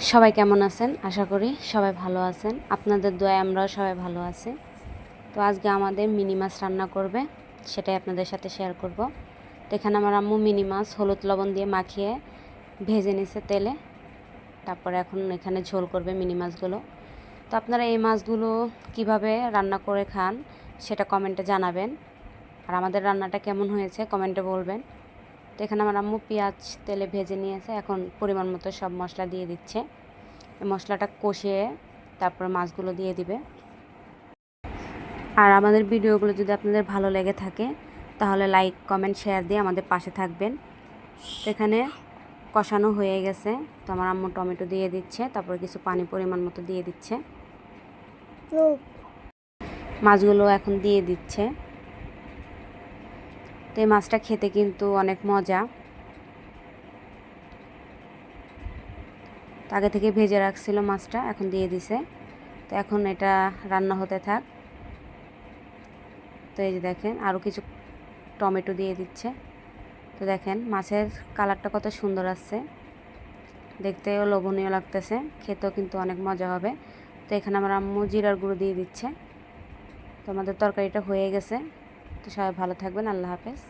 সবাই কেমন আছেন? আশা করি সবাই ভালো আছেন। আপনাদের দোয়ায় আমরাও সবাই ভালো আছি। তো আজকে আমাদের মিনি মাছ রান্না করবে, সেটাই আপনাদের সাথে শেয়ার করব। তো এখানে আমার আম্মু মিনি মাছ হলুদ লবণ দিয়ে মাখিয়ে ভেজে নিছে তেলে। তারপরে এখন এখানে ঝোল করবে মিনি মাছগুলো। তো আপনারা এই মাছগুলো কিভাবে রান্না করে খান সেটা কমেন্টে জানাবেন। আর আমাদের রান্নাটা কেমন হয়েছে কমেন্টে বলবেন। তো এখানে আমার আম্মু পেঁয়াজ তেলে ভেজে নিয়েছে, এখন পরিমাণ মতো সব মশলা দিয়ে দিচ্ছে। মশলাটা কষিয়ে তারপর মাছগুলো দিয়ে দিবে। আর আমাদের ভিডিওগুলো যদি আপনাদের ভালো লেগে থাকে তাহলে লাইক কমেন্ট শেয়ার দিয়ে আমাদের পাশে থাকবেন। তো এখানে কষানো হয়ে গেছে, তো আমার আম্মু টমেটো দিয়ে দিচ্ছে, তারপর কিছু পানি পরিমাণ মতো দিয়ে দিচ্ছে। মাছগুলো এখন দিয়ে দিচ্ছে। তো এই মাছটা খেতে কিন্তু অনেক মজা। তো আগে থেকে ভেজে রাখছিল মাছটা, এখন দিয়ে দিছে। তো এখন এটা রান্না হতে থাক। তো এই যে দেখেন আরও কিছু টমেটো দিয়ে দিচ্ছে। তো দেখেন মাছের কালারটা কত সুন্দর আসছে, দেখতেও লোভনীয় লাগতেছে, খেতেও কিন্তু অনেক মজা হবে। তো এখানে আমার আম্মু জিরার গুঁড়ো দিয়ে দিচ্ছে। তো আমাদের তরকারিটা হয়ে গেছে। তো সবাই ভালো থাকবেন, আল্লাহ হাফেজ।